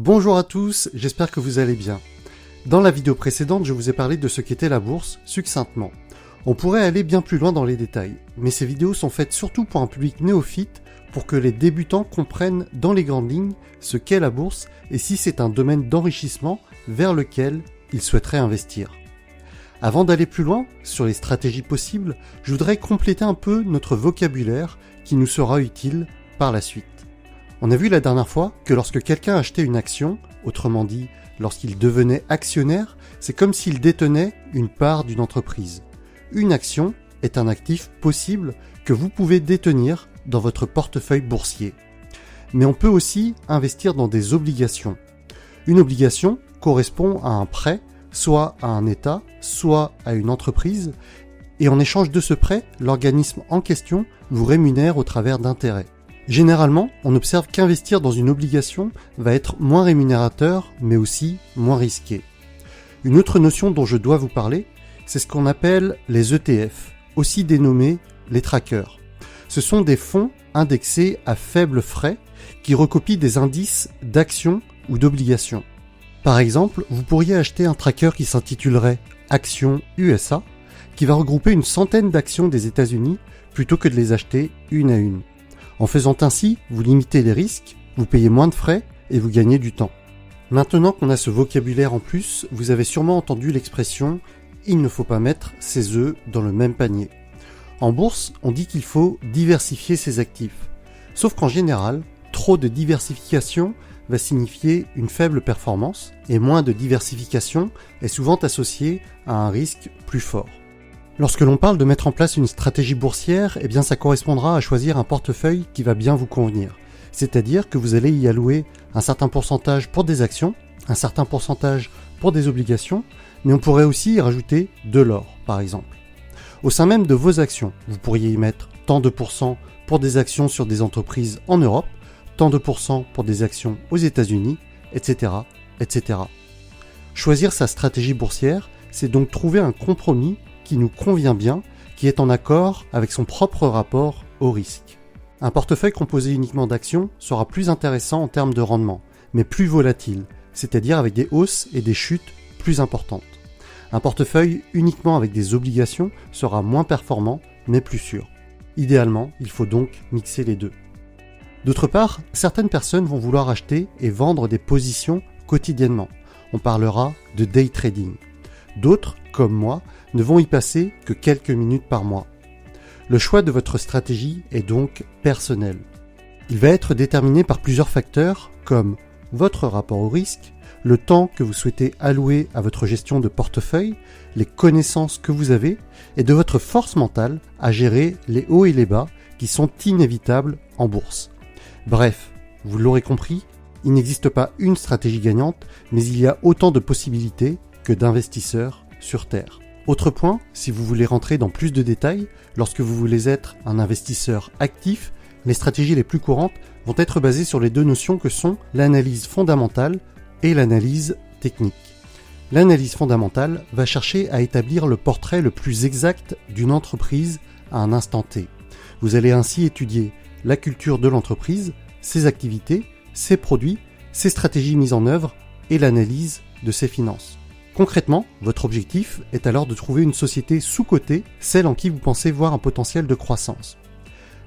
Bonjour à tous, j'espère que vous allez bien. Dans la vidéo précédente, je vous ai parlé de ce qu'était la bourse, succinctement. On pourrait aller bien plus loin dans les détails, mais ces vidéos sont faites surtout pour un public néophyte, pour que les débutants comprennent dans les grandes lignes ce qu'est la bourse et si c'est un domaine d'enrichissement vers lequel ils souhaiteraient investir. Avant d'aller plus loin sur les stratégies possibles, je voudrais compléter un peu notre vocabulaire qui nous sera utile par la suite. On a vu la dernière fois que lorsque quelqu'un achetait une action, autrement dit, lorsqu'il devenait actionnaire, c'est comme s'il détenait une part d'une entreprise. Une action est un actif possible que vous pouvez détenir dans votre portefeuille boursier. Mais on peut aussi investir dans des obligations. Une obligation correspond à un prêt, soit à un État, soit à une entreprise, et en échange de ce prêt, l'organisme en question vous rémunère au travers d'intérêts. Généralement, on observe qu'investir dans une obligation va être moins rémunérateur, mais aussi moins risqué. Une autre notion dont je dois vous parler, c'est ce qu'on appelle les ETF, aussi dénommés les trackers. Ce sont des fonds indexés à faibles frais qui recopient des indices d'actions ou d'obligations. Par exemple, vous pourriez acheter un tracker qui s'intitulerait Actions USA, qui va regrouper une centaine d'actions des États-Unis plutôt que de les acheter une à une. En faisant ainsi, vous limitez les risques, vous payez moins de frais et vous gagnez du temps. Maintenant qu'on a ce vocabulaire en plus, vous avez sûrement entendu l'expression « il ne faut pas mettre ses œufs dans le même panier ». En bourse, on dit qu'il faut diversifier ses actifs. Sauf qu'en général, trop de diversification va signifier une faible performance et moins de diversification est souvent associé à un risque plus fort. Lorsque l'on parle de mettre en place une stratégie boursière, eh bien ça correspondra à choisir un portefeuille qui va bien vous convenir. C'est-à-dire que vous allez y allouer un certain pourcentage pour des actions, un certain pourcentage pour des obligations, mais on pourrait aussi y rajouter de l'or, par exemple. Au sein même de vos actions, vous pourriez y mettre tant de pourcents pour des actions sur des entreprises en Europe, tant de pourcents pour des actions aux États-Unis, etc., etc. Choisir sa stratégie boursière, c'est donc trouver un compromis qui nous convient bien, qui est en accord avec son propre rapport au risque. Un portefeuille composé uniquement d'actions sera plus intéressant en termes de rendement, mais plus volatile, c'est-à-dire avec des hausses et des chutes plus importantes. Un portefeuille uniquement avec des obligations sera moins performant, mais plus sûr. Idéalement, il faut donc mixer les deux. D'autre part, certaines personnes vont vouloir acheter et vendre des positions quotidiennement. On parlera de day trading. D'autres, comme moi, ne vont y passer que quelques minutes par mois. Le choix de votre stratégie est donc personnel. Il va être déterminé par plusieurs facteurs comme votre rapport au risque, le temps que vous souhaitez allouer à votre gestion de portefeuille, les connaissances que vous avez et de votre force mentale à gérer les hauts et les bas qui sont inévitables en bourse. Bref, vous l'aurez compris, il n'existe pas une stratégie gagnante, mais il y a autant de possibilités que d'investisseurs sur Terre. Autre point, si vous voulez rentrer dans plus de détails, lorsque vous voulez être un investisseur actif, les stratégies les plus courantes vont être basées sur les deux notions que sont l'analyse fondamentale et l'analyse technique. L'analyse fondamentale va chercher à établir le portrait le plus exact d'une entreprise à un instant T. Vous allez ainsi étudier la culture de l'entreprise, ses activités, ses produits, ses stratégies mises en œuvre et l'analyse de ses finances. Concrètement, votre objectif est alors de trouver une société sous-cotée, celle en qui vous pensez voir un potentiel de croissance.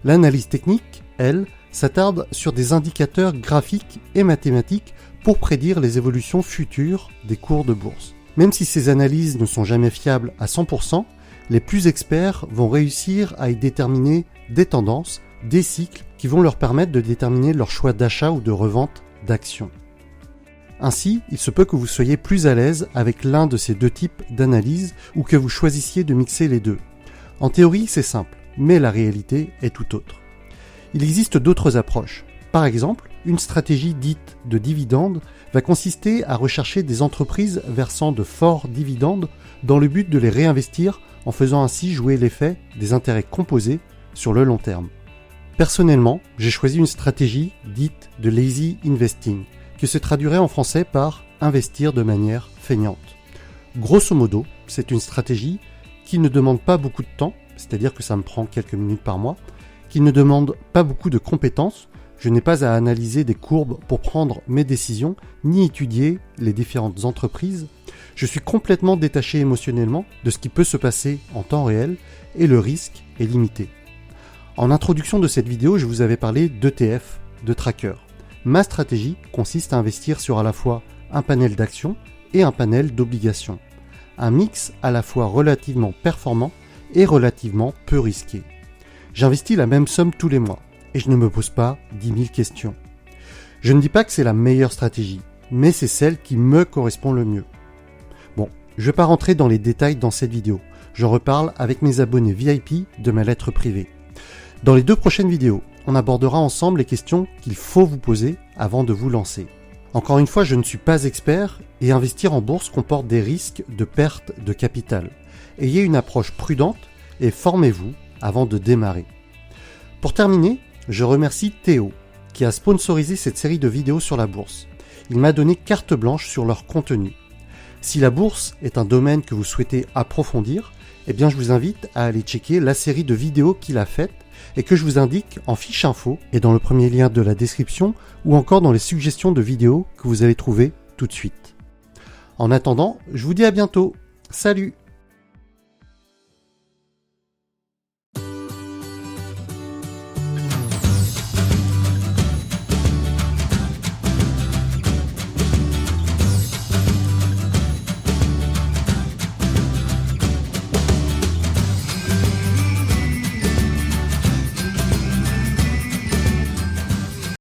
L'analyse technique, elle, s'attarde sur des indicateurs graphiques et mathématiques pour prédire les évolutions futures des cours de bourse. Même si ces analyses ne sont jamais fiables à 100%, les plus experts vont réussir à y déterminer des tendances, des cycles qui vont leur permettre de déterminer leur choix d'achat ou de revente d'actions. Ainsi, il se peut que vous soyez plus à l'aise avec l'un de ces deux types d'analyse ou que vous choisissiez de mixer les deux. En théorie, c'est simple, mais la réalité est tout autre. Il existe d'autres approches. Par exemple, une stratégie dite de dividende va consister à rechercher des entreprises versant de forts dividendes dans le but de les réinvestir en faisant ainsi jouer l'effet des intérêts composés sur le long terme. Personnellement, j'ai choisi une stratégie dite de lazy investing, qui se traduirait en français par investir de manière feignante. Grosso modo, c'est une stratégie qui ne demande pas beaucoup de temps, c'est-à-dire que ça me prend quelques minutes par mois, qui ne demande pas beaucoup de compétences, Je n'ai pas à analyser des courbes pour prendre mes décisions, ni étudier les différentes entreprises. Je suis complètement détaché émotionnellement de ce qui peut se passer en temps réel et le risque est limité. En introduction de cette vidéo, je vous avais parlé d'ETF, de tracker. Ma stratégie consiste à investir sur à la fois un panel d'actions et un panel d'obligations. Un mix à la fois relativement performant et relativement peu risqué. J'investis la même somme tous les mois et je ne me pose pas 10 000 questions. Je ne dis pas que c'est la meilleure stratégie, mais c'est celle qui me correspond le mieux. Bon, je ne vais pas rentrer dans les détails dans cette vidéo. Je reparle avec mes abonnés VIP de ma lettre privée. Dans les 2 prochaines vidéos, on abordera ensemble les questions qu'il faut vous poser avant de vous lancer. Encore une fois, je ne suis pas expert et investir en bourse comporte des risques de perte de capital. Ayez une approche prudente et formez-vous avant de démarrer. Pour terminer, je remercie Théo qui a sponsorisé cette série de vidéos sur la bourse. Il m'a donné carte blanche sur leur contenu. Si la bourse est un domaine que vous souhaitez approfondir, eh bien je vous invite à aller checker la série de vidéos qu'il a faite et que je vous indique en fiche info et dans le premier lien de la description ou encore dans les suggestions de vidéos que vous allez trouver tout de suite. En attendant, je vous dis à bientôt. Salut!